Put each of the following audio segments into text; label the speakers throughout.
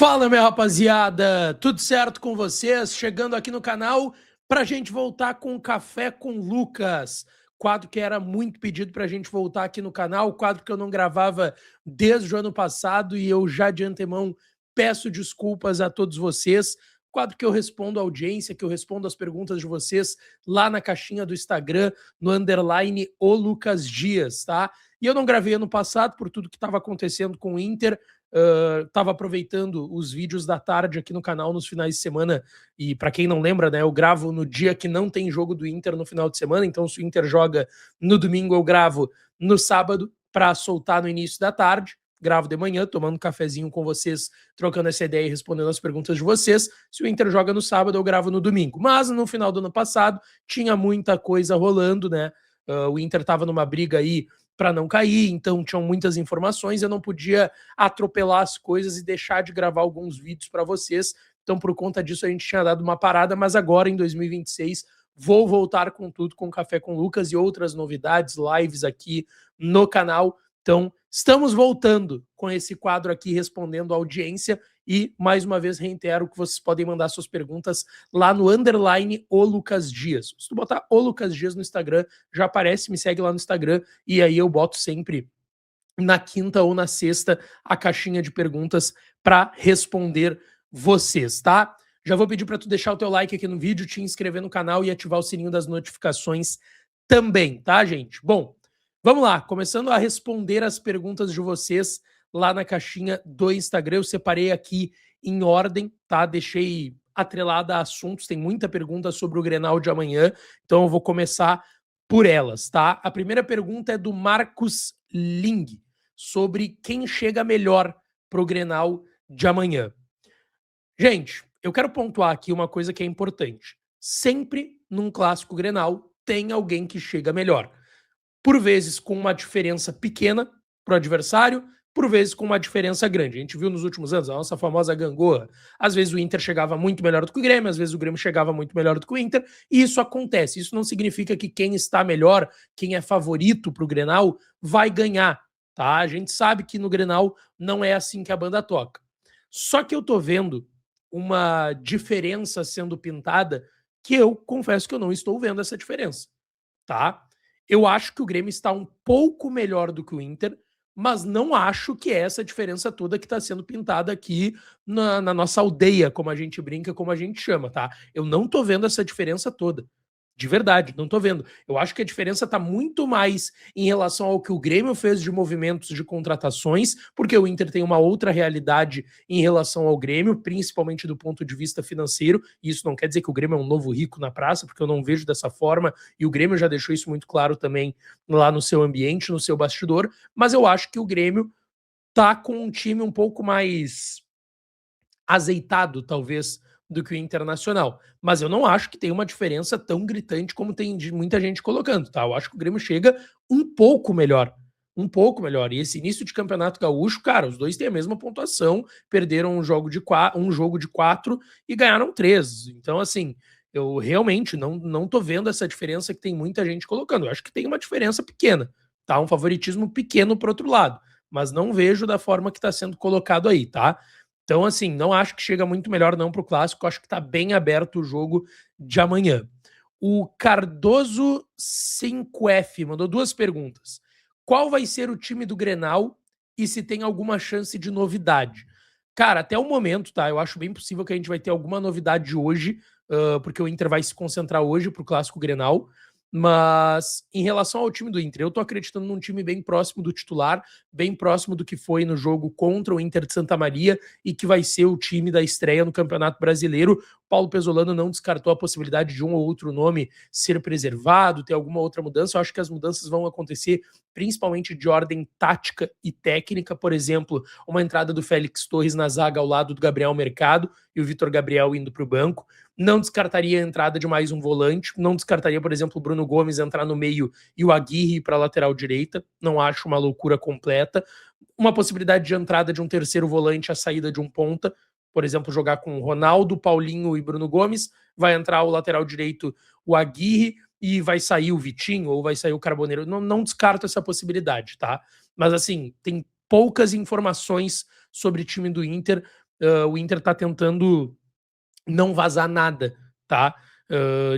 Speaker 1: Fala, minha rapaziada! Tudo certo com vocês? Chegando aqui no canal pra gente voltar com o Café com Lucas. Quadro que era muito pedido pra gente voltar aqui no canal, quadro que eu não gravava desde o ano passado e eu já de antemão peço desculpas a todos vocês. Quadro que eu respondo a audiência, que eu respondo as perguntas de vocês lá na caixinha do Instagram, no underline o Lucas Dias, tá? E eu não gravei ano passado por tudo que estava acontecendo com o Inter. Tava aproveitando os vídeos da tarde aqui no canal nos finais de semana e para quem não lembra, né, eu gravo no dia que não tem jogo do Inter no final de semana, então se o Inter joga no domingo eu gravo no sábado para soltar no início da tarde, gravo de manhã tomando um cafezinho com vocês, trocando essa ideia e respondendo as perguntas de vocês. Se o Inter joga no sábado eu gravo no domingo, mas no final do ano passado tinha muita coisa rolando, né? O Inter tava numa briga aí para não cair, então tinham muitas informações, eu não podia atropelar as coisas e deixar de gravar alguns vídeos para vocês. Então, por conta disso, a gente tinha dado uma parada, mas agora, em 2026, vou voltar com tudo com Café com Lucas e outras novidades, lives aqui no canal. Então, estamos voltando com esse quadro aqui, respondendo a audiência. E, mais uma vez, reitero que vocês podem mandar suas perguntas lá no underline o Lucas Dias. Se tu botar o Lucas Dias no Instagram, já aparece, me segue lá no Instagram, e aí eu boto sempre na quinta ou na sexta a caixinha de perguntas para responder vocês, tá? Já vou pedir para tu deixar o teu like aqui no vídeo, te inscrever no canal e ativar o sininho das notificações também, tá, gente? Bom, vamos lá, começando a responder as perguntas de vocês lá na caixinha do Instagram. Eu separei aqui em ordem, tá? Deixei atrelada a assuntos, tem muita pergunta sobre o Grenal de amanhã, então eu vou começar por elas, tá? A primeira pergunta é do Marcos Ling, sobre quem chega melhor pro Grenal de amanhã. Gente, eu quero pontuar aqui uma coisa que é importante. Sempre num clássico Grenal tem alguém que chega melhor. Por vezes com uma diferença pequena pro adversário, por vezes com uma diferença grande. A gente viu nos últimos anos a nossa famosa gangorra. Às vezes o Inter chegava muito melhor do que o Grêmio, às vezes o Grêmio chegava muito melhor do que o Inter, e isso acontece. Isso não significa que quem está melhor, quem é favorito pro Grenal, vai ganhar, tá? A gente sabe que no Grenal não é assim que a banda toca. Só que eu tô vendo uma diferença sendo pintada que eu confesso que eu não estou vendo essa diferença, tá? Eu acho que o Grêmio está um pouco melhor do que o Inter, mas não acho que é essa diferença toda que está sendo pintada aqui na nossa aldeia, como a gente brinca, como a gente chama, tá? Eu não tô vendo essa diferença toda. De verdade, não tô vendo. Eu acho que a diferença tá muito mais em relação ao que o Grêmio fez de movimentos de contratações, porque o Inter tem uma outra realidade em relação ao Grêmio, principalmente do ponto de vista financeiro. E isso não quer dizer que o Grêmio é um novo rico na praça, porque eu não vejo dessa forma, e o Grêmio já deixou isso muito claro também lá no seu ambiente, no seu bastidor. Mas eu acho que o Grêmio tá com um time um pouco mais azeitado, talvez, do que o Internacional. Mas eu não acho que tem uma diferença tão gritante como tem de muita gente colocando, tá? Eu acho que o Grêmio chega um pouco melhor. Um pouco melhor. E esse início de campeonato gaúcho, cara, os dois têm a mesma pontuação, perderam um jogo de 4 e ganharam 3. Então, assim, eu realmente não tô vendo essa diferença que tem muita gente colocando. Eu acho que tem uma diferença pequena, tá? Um favoritismo pequeno pro outro lado. Mas não vejo da forma que está sendo colocado aí, tá? Então, assim, não acho que chega muito melhor não para o clássico, acho que está bem aberto o jogo de amanhã. O Cardoso 5F mandou duas perguntas. Qual vai ser o time do Grenal e se tem alguma chance de novidade? Cara, até o momento, tá? Eu acho bem possível que a gente vai ter alguma novidade hoje, porque o Inter vai se concentrar hoje para o clássico Grenal. Mas em relação ao time do Inter, eu tô acreditando num time bem próximo do titular, bem próximo do que foi no jogo contra o Inter de Santa Maria e que vai ser o time da estreia no Campeonato Brasileiro. Paulo Pesolano não descartou a possibilidade de um ou outro nome ser preservado, ter alguma outra mudança. Eu acho que as mudanças vão acontecer principalmente de ordem tática e técnica. Por exemplo, uma entrada do Félix Torres na zaga ao lado do Gabriel Mercado e o Vitor Gabriel indo para o banco. Não descartaria a entrada de mais um volante, não descartaria, por exemplo, o Bruno Gomes entrar no meio e o Aguirre ir para a lateral direita, não acho uma loucura completa. Uma possibilidade de entrada de um terceiro volante, a saída de um ponta, por exemplo, jogar com Ronaldo, Paulinho e Bruno Gomes, vai entrar o lateral direito, o Aguirre, e vai sair o Vitinho ou vai sair o Carboneiro. Não descarto essa possibilidade, tá? Mas assim, tem poucas informações sobre o time do Inter. o Inter tá tentando não vazar nada, tá?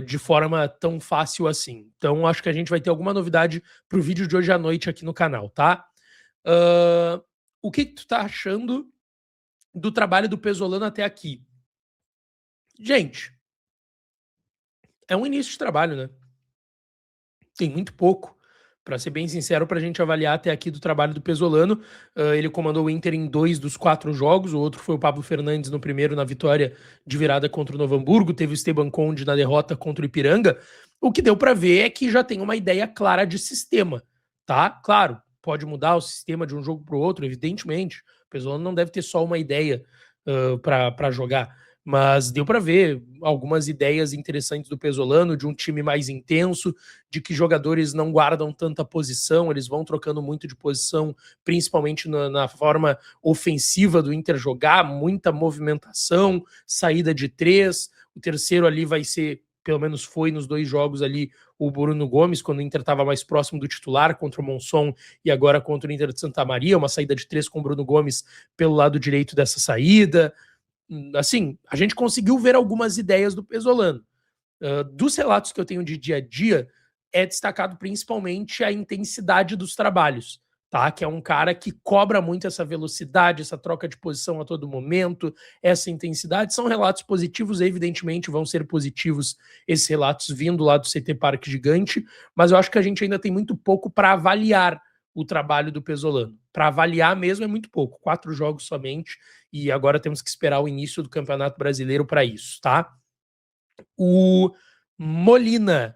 Speaker 1: De forma tão fácil assim. Então, acho que a gente vai ter alguma novidade pro vídeo de hoje à noite aqui no canal, tá? O que tu tá achando do trabalho do Pesolano até aqui? Gente, é um início de trabalho, né? Tem muito pouco, para ser bem sincero, para a gente avaliar até aqui do trabalho do Pesolano. Ele comandou o Inter em 2 dos 4 jogos, o outro foi o Pablo Fernandes no primeiro, na vitória de virada contra o Novo Hamburgo, teve o Esteban Conde na derrota contra o Ipiranga. O que deu para ver é que já tem uma ideia clara de sistema, tá? Claro, pode mudar o sistema de um jogo para o outro, evidentemente. O Pesolano não deve ter só uma ideia para jogar, mas deu para ver algumas ideias interessantes do Pesolano, de um time mais intenso, de que jogadores não guardam tanta posição, eles vão trocando muito de posição, principalmente na forma ofensiva do Inter jogar, muita movimentação, saída de 3, o terceiro ali vai ser, pelo menos foi nos 2 jogos ali, o Bruno Gomes, quando o Inter estava mais próximo do titular, contra o Monson e agora contra o Inter de Santa Maria, uma saída de 3 com o Bruno Gomes pelo lado direito dessa saída. Assim, a gente conseguiu ver algumas ideias do Pesolano. Dos relatos que eu tenho de dia a dia, é destacado principalmente a intensidade dos trabalhos, tá? Que é um cara que cobra muito essa velocidade, essa troca de posição a todo momento, essa intensidade. São relatos positivos, evidentemente vão ser positivos esses relatos vindo lá do CT Parque Gigante, mas eu acho que a gente ainda tem muito pouco para avaliar o trabalho do Pesolano. Para avaliar mesmo é muito pouco, 4 jogos somente, e agora temos que esperar o início do Campeonato Brasileiro para isso, tá? O Molina.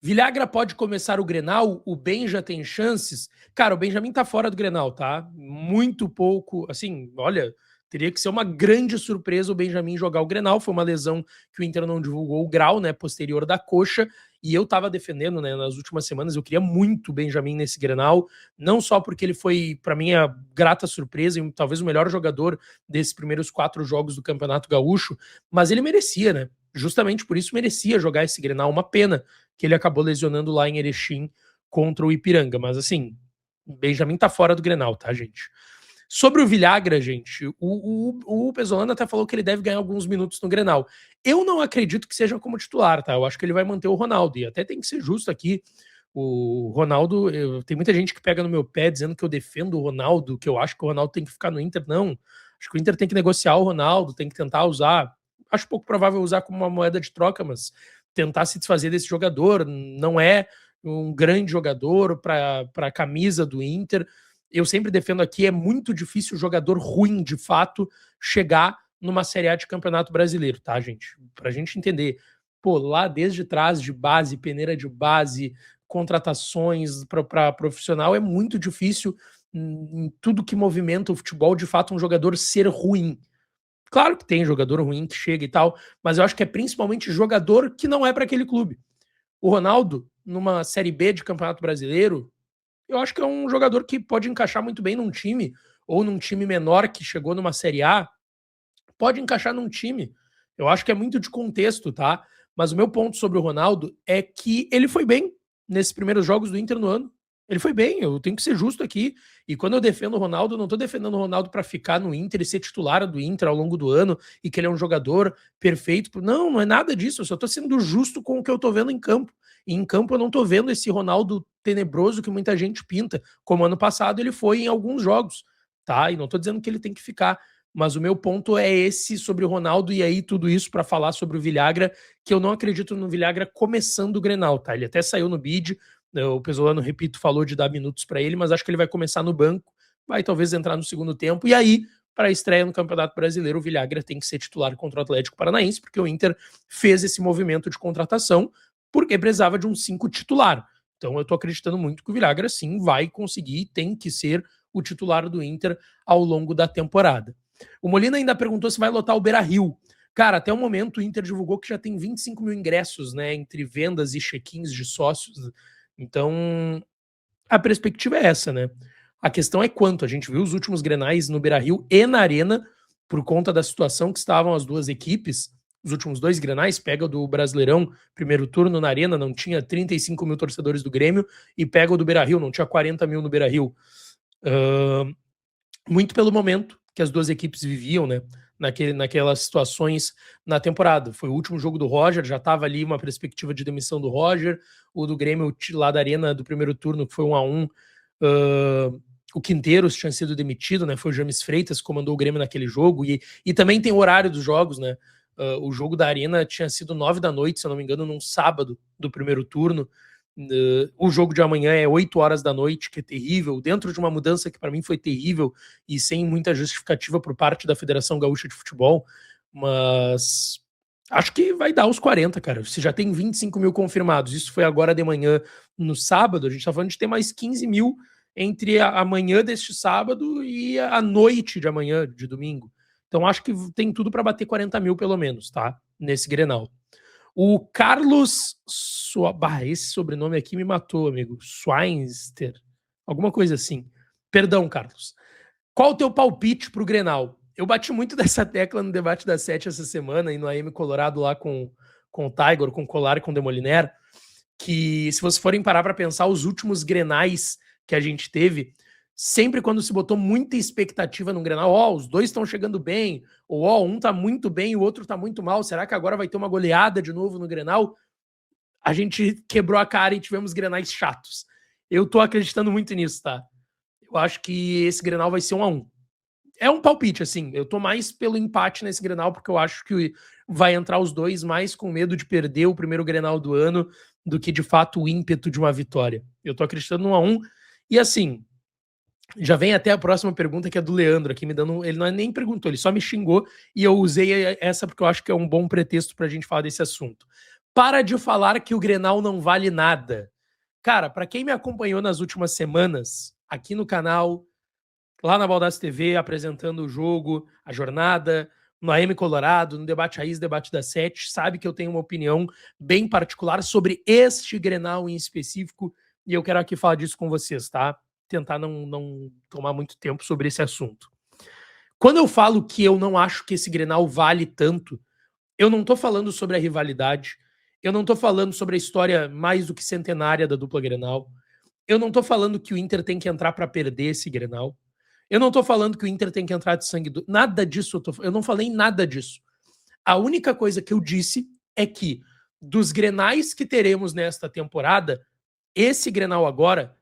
Speaker 1: Villagra pode começar o Grenal? O Benja tem chances? Cara, o Benjamin tá fora do Grenal, tá? Muito pouco, assim, olha, teria que ser uma grande surpresa o Benjamin jogar o Grenal. Foi uma lesão que o Inter não divulgou o grau, né, posterior da coxa, e eu tava defendendo, né, nas últimas semanas, eu queria muito o Benjamin nesse Grenal, não só porque ele foi, para mim, a grata surpresa e talvez o melhor jogador desses primeiros 4 jogos do Campeonato Gaúcho, mas ele merecia, né? Justamente por isso merecia jogar esse Grenal. Uma pena que ele acabou lesionando lá em Erechim contra o Ipiranga. Mas assim, o Benjamin tá fora do Grenal, tá, gente? Sobre o Villagra, gente, o Pesolano até falou que ele deve ganhar alguns minutos no Grenal. Eu não acredito que seja como titular, tá? Eu acho que ele vai manter o Ronaldo. E até tem que ser justo aqui. O Ronaldo, tem muita gente que pega no meu pé dizendo que eu defendo o Ronaldo, que eu acho que o Ronaldo tem que ficar no Inter. Não. Acho que o Inter tem que negociar o Ronaldo, tem que tentar usar. Acho pouco provável usar como uma moeda de troca, mas tentar se desfazer desse jogador. Não é um grande jogador para a camisa do Inter. Eu sempre defendo aqui, é muito difícil o jogador ruim, de fato, chegar numa Série A de Campeonato Brasileiro, tá, gente? Pra gente entender. Pô, lá desde trás, de base, peneira de base, contratações para profissional, é muito difícil em tudo que movimenta o futebol, de fato, um jogador ser ruim. Claro que tem jogador ruim que chega e tal, mas eu acho que é principalmente jogador que não é para aquele clube. O Ronaldo, numa Série B de Campeonato Brasileiro, eu acho que é um jogador que pode encaixar muito bem num time, ou num time menor que chegou numa Série A, pode encaixar num time. Eu acho que é muito de contexto, tá? Mas o meu ponto sobre o Ronaldo é que ele foi bem nesses primeiros jogos do Inter no ano. Ele foi bem, eu tenho que ser justo aqui. E quando eu defendo o Ronaldo, eu não tô defendendo o Ronaldo para ficar no Inter e ser titular do Inter ao longo do ano e que ele é um jogador perfeito. Não, não é nada disso. Eu só tô sendo justo com o que eu tô vendo em campo. E em campo eu não tô vendo esse Ronaldo tenebroso que muita gente pinta, como ano passado ele foi em alguns jogos, tá? E não tô dizendo que ele tem que ficar, mas o meu ponto é esse sobre o Ronaldo, e aí tudo isso para falar sobre o Villagra, que eu não acredito no Villagra começando o Grenal, tá? Ele até saiu no bid, o Pesolano, repito, falou de dar minutos para ele, mas acho que ele vai começar no banco, vai talvez entrar no segundo tempo, e aí, para a estreia no Campeonato Brasileiro, o Villagra tem que ser titular contra o Atlético Paranaense, porque o Inter fez esse movimento de contratação, porque precisava de um 5 titular. Então eu tô acreditando muito que o Villagra sim vai conseguir, tem que ser o titular do Inter ao longo da temporada. O Molina ainda perguntou se vai lotar o Beira-Rio. Cara, até o momento o Inter divulgou que já tem 25 mil ingressos, né, entre vendas e check-ins de sócios. Então, a perspectiva é essa, né? A questão é quanto. A gente viu os últimos Grenais no Beira-Rio e na Arena, por conta da situação que estavam as duas equipes. Os últimos 2 Grenais, pega o do Brasileirão, primeiro turno na Arena, não tinha 35 mil torcedores do Grêmio, e pega o do Beira-Rio, não tinha 40 mil no Beira-Rio. Muito pelo momento que as duas equipes viviam, né? naquelas situações na temporada. Foi o último jogo do Roger, já estava ali uma perspectiva de demissão do Roger, o do Grêmio lá da Arena do primeiro turno, que foi 1-1, o Quinteiros tinha sido demitido, né? Foi o James Freitas que comandou o Grêmio naquele jogo, e também tem o horário dos jogos, né? O jogo da Arena tinha sido 9 da noite, se eu não me engano, num sábado do primeiro turno. O jogo de amanhã é 8 horas da noite, que é terrível, dentro de uma mudança que para mim foi terrível e sem muita justificativa por parte da Federação Gaúcha de Futebol, mas acho que vai dar os 40, cara. Se já tem 25 mil confirmados, isso foi agora de manhã no sábado, a gente tá falando de ter mais 15 mil entre a manhã deste sábado e a noite de amanhã, de domingo. Então acho que tem tudo para bater 40 mil pelo menos, tá? Nesse Grenal. O Carlos... esse sobrenome aqui me matou, amigo. Schweinster. Alguma coisa assim. Perdão, Carlos. Qual o teu palpite pro Grenal? Eu bati muito dessa tecla no debate da 7 essa semana e no AM Colorado lá com o Tiger, com o Colar e com o Demoliner, que se vocês forem parar para pensar, os últimos Grenais que a gente teve, sempre quando se botou muita expectativa no Grenal, os dois estão chegando bem, ou um tá muito bem e o outro tá muito mal, será que agora vai ter uma goleada de novo no Grenal? A gente quebrou a cara e tivemos Grenais chatos. Eu tô acreditando muito nisso, tá? Eu acho que esse Grenal vai ser 1-1. É um palpite, assim, eu tô mais pelo empate nesse Grenal, porque eu acho que vai entrar os dois mais com medo de perder o primeiro Grenal do ano do que, de fato, o ímpeto de uma vitória. Eu tô acreditando no 1-1, e assim... Já vem até a próxima pergunta, que é do Leandro, aqui me dando. Ele não nem perguntou, ele só me xingou e eu usei essa porque eu acho que é um bom pretexto pra gente falar desse assunto. Para de falar que o Grenal não vale nada. Cara, para quem me acompanhou nas últimas semanas, aqui no canal, lá na Baldaço TV, apresentando o jogo, a jornada, no AM Colorado, no Debate Raiz, Debate da 7, sabe que eu tenho uma opinião bem particular sobre este Grenal em específico e eu quero aqui falar disso com vocês, tá? Tentar não tomar muito tempo sobre esse assunto. Quando eu falo que eu não acho que esse Grenal vale tanto, eu não tô falando sobre a rivalidade, eu não tô falando sobre a história mais do que centenária da dupla Grenal, eu não tô falando que o Inter tem que entrar para perder esse Grenal, eu não tô falando que o Inter tem que entrar de sangue duro, nada disso, eu não falei nada disso. A única coisa que eu disse é que dos Grenais que teremos nesta temporada, esse Grenal agora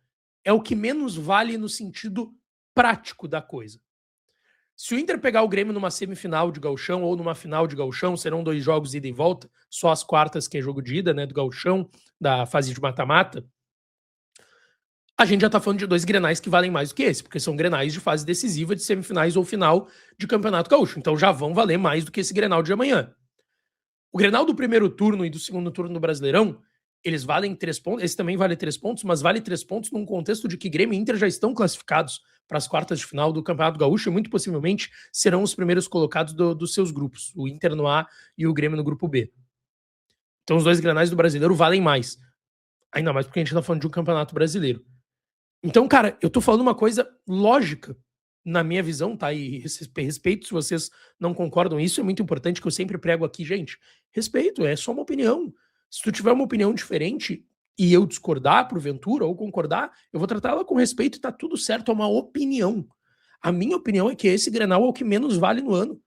Speaker 1: é o que menos vale no sentido prático da coisa. Se o Inter pegar o Grêmio numa semifinal de Gauchão ou numa final de Gauchão, serão 2 jogos ida e volta, só as quartas que é jogo de ida, né, do Gauchão, da fase de mata-mata, a gente já tá falando de 2 Grenais que valem mais do que esse, porque são Grenais de fase decisiva de semifinais ou final de Campeonato Gaúcho, então já vão valer mais do que esse Grenal de amanhã. O Grenal do primeiro turno e do segundo turno do Brasileirão, eles valem 3 pontos, esse também vale 3 pontos, mas vale 3 pontos num contexto de que Grêmio e Inter já estão classificados para as quartas de final do Campeonato Gaúcho e muito possivelmente serão os primeiros colocados dos seus grupos, o Inter no A e o Grêmio no grupo B. Então os 2 Grenais do Brasileiro valem mais, ainda mais porque a gente está falando de um Campeonato Brasileiro. Então, cara, eu tô falando uma coisa lógica na minha visão, tá? E respeito se vocês não concordam, isso é muito importante que eu sempre prego aqui, gente. Respeito, é só uma opinião. Se tu tiver uma opinião diferente e eu discordar, porventura, ou concordar, eu vou tratar ela com respeito e tá tudo certo, é uma opinião. A minha opinião é que esse Grenal é o que menos vale no ano.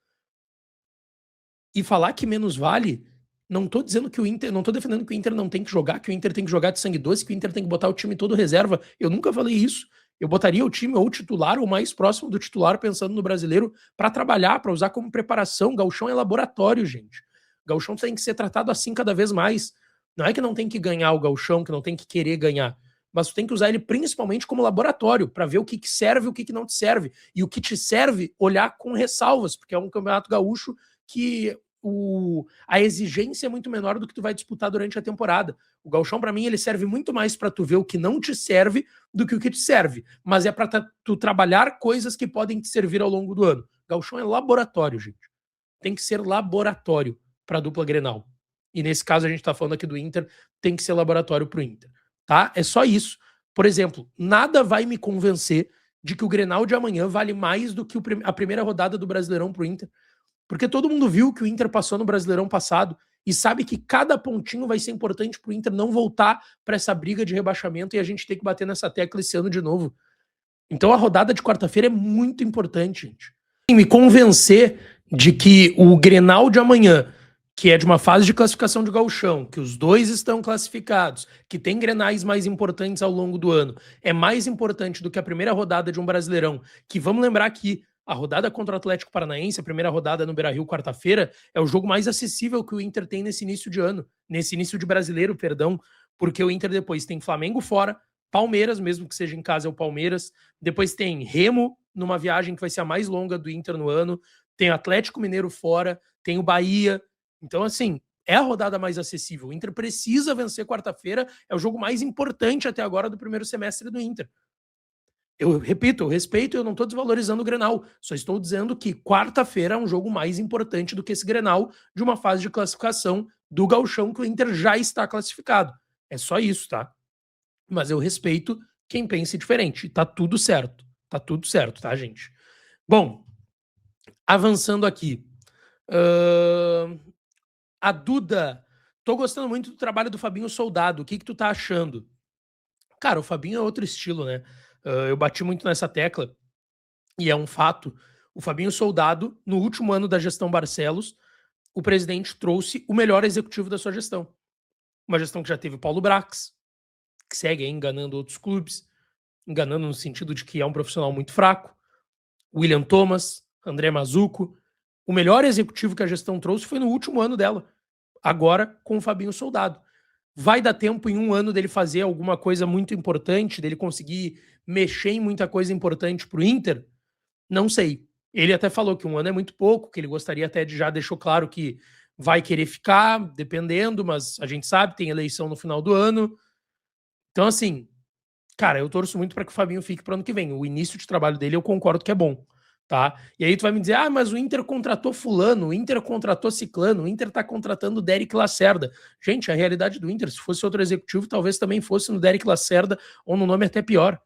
Speaker 1: E falar que menos vale, não tô dizendo que o Inter, não tô defendendo que o Inter não tem que jogar, que o Inter tem que jogar de sangue doce, que o Inter tem que botar o time todo reserva. Eu nunca falei isso. Eu botaria o time ou titular ou mais próximo do titular, pensando no brasileiro, para trabalhar, para usar como preparação. Gauchão é laboratório, gente. Gauchão tem que ser tratado assim cada vez mais. Não é que não tem que ganhar o Gauchão, que não tem que querer ganhar, mas tu tem que usar ele principalmente como laboratório, para ver o que serve e o que não te serve. E o que te serve, olhar com ressalvas, porque é um campeonato gaúcho que a exigência é muito menor do que tu vai disputar durante a temporada. O Gauchão, para mim, ele serve muito mais para tu ver o que não te serve do que o que te serve. Mas é para tu trabalhar coisas que podem te servir ao longo do ano. Gauchão é laboratório, gente. Tem que ser laboratório para a dupla Grenal. E nesse caso a gente tá falando aqui do Inter, tem que ser laboratório pro Inter, tá? É só isso. Por exemplo, nada vai me convencer de que o Grenal de amanhã vale mais do que a primeira rodada do Brasileirão pro Inter. Porque todo mundo viu que o Inter passou no Brasileirão passado e sabe que cada pontinho vai ser importante pro Inter não voltar para essa briga de rebaixamento e a gente ter que bater nessa tecla esse ano de novo. Então a rodada de quarta-feira é muito importante, gente. Me convencer de que o Grenal de amanhã, que é de uma fase de classificação de gauchão, que os dois estão classificados, que tem grenais mais importantes ao longo do ano, é mais importante do que a primeira rodada de um Brasileirão, que vamos lembrar que a rodada contra o Atlético Paranaense, a primeira rodada no Beira-Rio, quarta-feira, é o jogo mais acessível que o Inter tem nesse início de ano, nesse início de brasileiro, perdão, porque o Inter depois tem Flamengo fora, Palmeiras, mesmo que seja em casa, é o Palmeiras, depois tem Remo, numa viagem que vai ser a mais longa do Inter no ano, tem o Atlético Mineiro fora, tem o Bahia. Então, assim, é a rodada mais acessível. O Inter precisa vencer quarta-feira, é o jogo mais importante até agora do primeiro semestre do Inter. Eu repito, eu respeito, eu não estou desvalorizando o Grenal, só estou dizendo que quarta-feira é um jogo mais importante do que esse Grenal de uma fase de classificação do Gauchão que o Inter já está classificado. É só isso, tá? Mas eu respeito quem pense diferente. Tá tudo certo. Tá tudo certo, tá, gente? Bom, avançando aqui. A Duda. Tô gostando muito do trabalho do Fabinho Soldado. O que tu tá achando? Cara, o Fabinho é outro estilo, né? Eu bati muito nessa tecla. E é um fato. O Fabinho Soldado, no último ano da gestão Barcelos, o presidente trouxe o melhor executivo da sua gestão. Uma gestão que já teve o Paulo Brax, que segue aí enganando outros clubes, enganando no sentido de que é um profissional muito fraco. William Thomas, André Mazuco. O melhor executivo que a gestão trouxe foi no último ano dela. Agora com o Fabinho Soldado. Vai dar tempo em um ano dele fazer alguma coisa muito importante, dele conseguir mexer em muita coisa importante para o Inter? Não sei. Ele até falou que um ano é muito pouco, que ele gostaria até de já deixou claro que vai querer ficar, dependendo, mas a gente sabe, tem eleição no final do ano. Então, assim, cara, eu torço muito para que o Fabinho fique para o ano que vem. O início de trabalho dele eu concordo que é bom, tá? E aí tu vai me dizer, ah, mas o Inter contratou fulano, o Inter contratou ciclano, o Inter tá contratando o Derek Lacerda. Gente, a realidade do Inter, se fosse outro executivo, talvez também fosse no Derek Lacerda ou no nome até pior.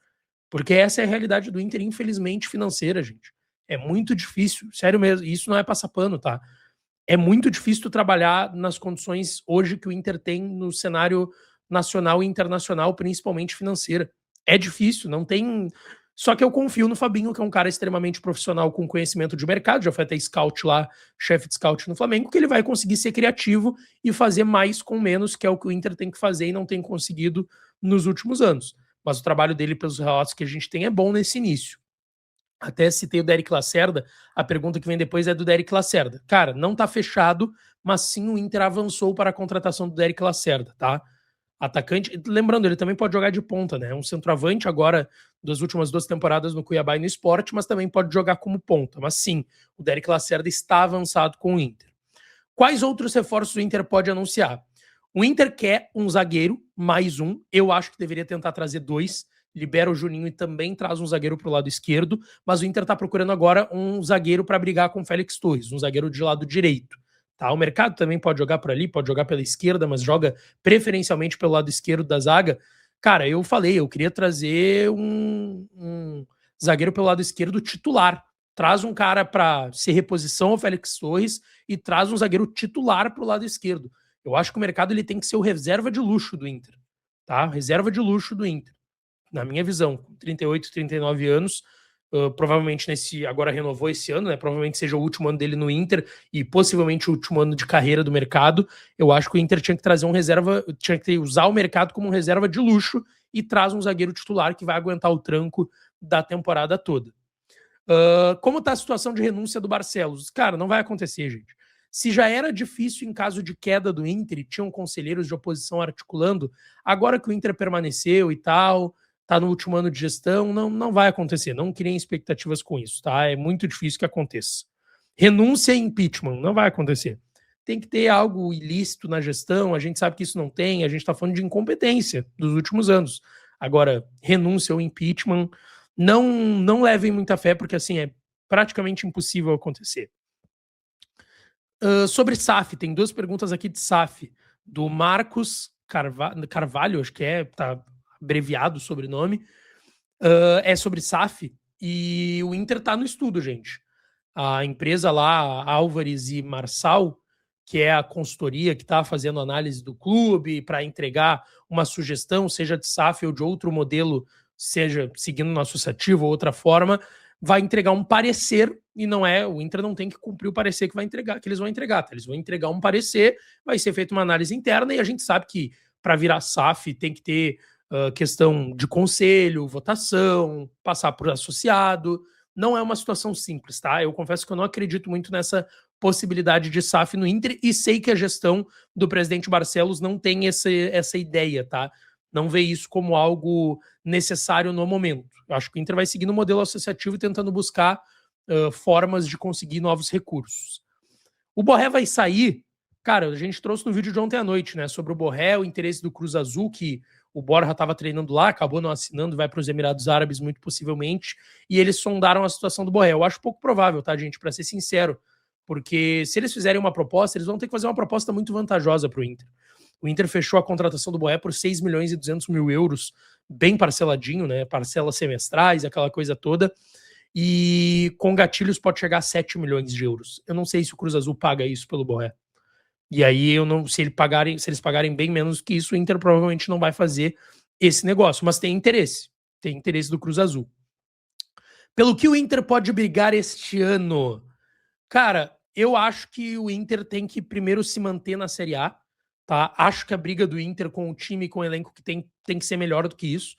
Speaker 1: Porque essa é a realidade do Inter, infelizmente, financeira, gente. É muito difícil, sério mesmo, e isso não é passar pano, tá? É muito difícil tu trabalhar nas condições hoje que o Inter tem no cenário nacional e internacional, principalmente financeira. É difícil, não tem. Só que eu confio no Fabinho, que é um cara extremamente profissional com conhecimento de mercado, já foi até scout lá, chefe de scout no Flamengo, que ele vai conseguir ser criativo e fazer mais com menos, que é o que o Inter tem que fazer e não tem conseguido nos últimos anos. Mas o trabalho dele, pelos relatos que a gente tem, é bom nesse início. Até citei o Derek Lacerda, a pergunta que vem depois é do Derek Lacerda. Cara, não tá fechado, mas sim o Inter avançou para a contratação do Derek Lacerda, tá? Atacante, lembrando, ele também pode jogar de ponta, né? Um centroavante agora das últimas 2 temporadas no Cuiabá e no Sport, mas também pode jogar como ponta. Mas sim, o Derek Lacerda está avançado com o Inter. Quais outros reforços o Inter pode anunciar? O Inter quer um zagueiro, mais um. Eu acho que deveria tentar trazer 2. Libera o Juninho e também traz um zagueiro para o lado esquerdo. Mas o Inter está procurando agora um zagueiro para brigar com o Félix Torres, um zagueiro de lado direito. Tá? O mercado também pode jogar por ali, pode jogar pela esquerda, mas joga preferencialmente pelo lado esquerdo da zaga. Cara, eu falei, eu queria trazer um zagueiro pelo lado esquerdo titular. Traz um cara para ser reposição ao Félix Torres e traz um zagueiro titular para o lado esquerdo. Eu acho que o mercado ele tem que ser o reserva de luxo do Inter, tá? Reserva de luxo do Inter, na minha visão, com 38, 39 anos, provavelmente agora renovou esse ano, né? Provavelmente seja o último ano dele no Inter e possivelmente o último ano de carreira do mercado. Eu acho que o Inter tinha que trazer um reserva, tinha que usar o mercado como um reserva de luxo e traz um zagueiro titular que vai aguentar o tranco da temporada toda. Como está a situação de renúncia do Barcelos? Cara, não vai acontecer, gente. Se já era difícil em caso de queda do Inter e tinham conselheiros de oposição articulando, agora que o Inter permaneceu e tal, tá no último ano de gestão, não vai acontecer. Não criem expectativas com isso, tá? É muito difícil que aconteça. Renúncia e impeachment, não vai acontecer. Tem que ter algo ilícito na gestão, a gente sabe que isso não tem, a gente está falando de incompetência dos últimos anos. Agora, renúncia ou impeachment, não levem muita fé, porque assim, é praticamente impossível acontecer. Sobre SAF, tem 2 perguntas aqui de SAF, do Marcos Carvalho, acho que tá abreviado o sobrenome, é sobre SAF, e o Inter tá no estudo, gente. A empresa lá, Álvares e Marçal, que é a consultoria que está fazendo análise do clube para entregar uma sugestão, seja de SAF ou de outro modelo, seja seguindo no associativo ou outra forma, vai entregar um parecer, e não é, o Inter não tem que cumprir o parecer que eles vão entregar, tá? Eles vão entregar um parecer, vai ser feita uma análise interna, e a gente sabe que para virar SAF tem que ter questão de conselho, votação, passar por associado. Não é uma situação simples, tá? Eu confesso que eu não acredito muito nessa possibilidade de SAF no Inter, e sei que a gestão do presidente Barcelos não tem essa ideia, tá? Não vê isso como algo necessário no momento. Eu acho que o Inter vai seguir no modelo associativo e tentando buscar formas de conseguir novos recursos. O Borré vai sair, cara, a gente trouxe no vídeo de ontem à noite, né, sobre o Borré, o interesse do Cruz Azul, que o Borja estava treinando lá, acabou não assinando, vai para os Emirados Árabes muito possivelmente, e eles sondaram a situação do Borré. Eu acho pouco provável, tá, gente, para ser sincero, porque se eles fizerem uma proposta, eles vão ter que fazer uma proposta muito vantajosa para o Inter. O Inter fechou a contratação do Borré por 6 milhões e 200 mil euros, bem parceladinho, né, parcelas semestrais, aquela coisa toda, e com gatilhos pode chegar a 7 milhões de euros. Eu não sei se o Cruz Azul paga isso pelo Borré. E aí, se eles pagarem bem menos que isso, o Inter provavelmente não vai fazer esse negócio. Mas tem interesse do Cruz Azul. Pelo que o Inter pode brigar este ano? Cara, eu acho que o Inter tem que primeiro se manter na Série A, tá? Acho que a briga do Inter com o time, com o elenco que tem que ser melhor do que isso.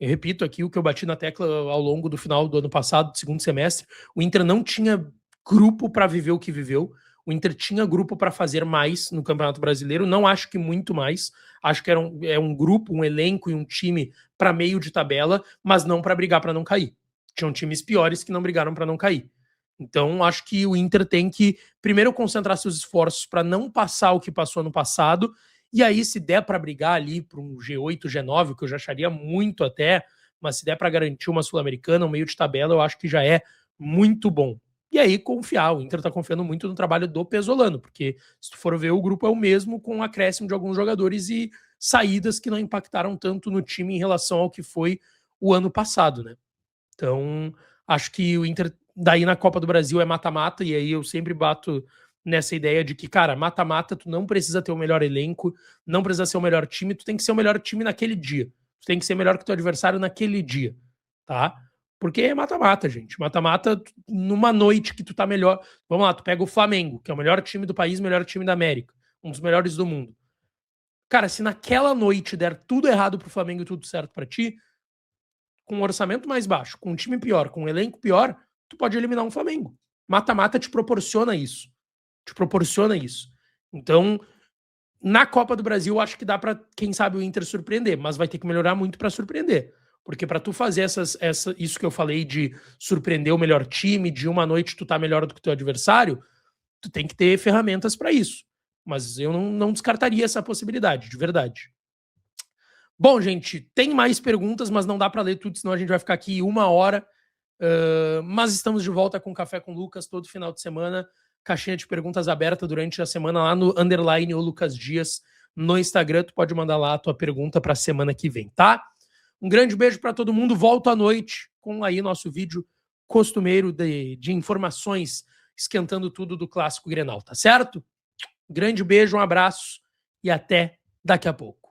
Speaker 1: Eu repito aqui o que eu bati na tecla ao longo do final do ano passado, do segundo semestre. O Inter não tinha grupo para viver o que viveu. O Inter tinha grupo para fazer mais no Campeonato Brasileiro. Não acho que muito mais. Acho que é um grupo, um elenco e um time para meio de tabela, mas não para brigar para não cair. Tinham times piores que não brigaram para não cair. Então, acho que o Inter tem que primeiro concentrar seus esforços para não passar o que passou no passado. E aí, se der para brigar ali para um G8, G9, que eu já acharia muito até, mas se der para garantir uma Sul-Americana, um meio de tabela, eu acho que já é muito bom. E aí, confiar. O Inter está confiando muito no trabalho do Pesolano, porque se tu for ver, o grupo é o mesmo, com o acréscimo de alguns jogadores e saídas que não impactaram tanto no time em relação ao que foi o ano passado, né? Então, acho que o Inter, daí na Copa do Brasil é mata-mata, e aí eu sempre bato nessa ideia de que, cara, mata-mata, tu não precisa ter o melhor elenco, não precisa ser o melhor time, tu tem que ser o melhor time naquele dia. Tu tem que ser melhor que o teu adversário naquele dia, tá? Porque é mata-mata, gente. Mata-mata, numa noite que tu tá melhor. Vamos lá, tu pega o Flamengo, que é o melhor time do país, melhor time da América, um dos melhores do mundo. Cara, se naquela noite der tudo errado pro Flamengo e tudo certo pra ti, com um orçamento mais baixo, com um time pior, com um elenco pior, tu pode eliminar um Flamengo. Mata-mata te proporciona isso. Te proporciona isso. Então, na Copa do Brasil, acho que dá para, quem sabe, o Inter surpreender, mas vai ter que melhorar muito para surpreender. Porque para tu fazer isso que eu falei de surpreender o melhor time, de uma noite tu tá melhor do que o teu adversário, tu tem que ter ferramentas para isso. Mas eu não descartaria essa possibilidade, de verdade. Bom, gente, tem mais perguntas, mas não dá para ler tudo, senão a gente vai ficar aqui 1 hora. Mas estamos de volta com Café com Lucas todo final de semana. Caixinha de perguntas aberta durante a semana lá no _ o Lucas Dias no Instagram. Tu pode mandar lá a tua pergunta para a semana que vem, tá? Um grande beijo para todo mundo. Volto à noite com aí nosso vídeo costumeiro de informações, esquentando tudo do Clássico Grenal, tá certo? Grande beijo, um abraço e até daqui a pouco.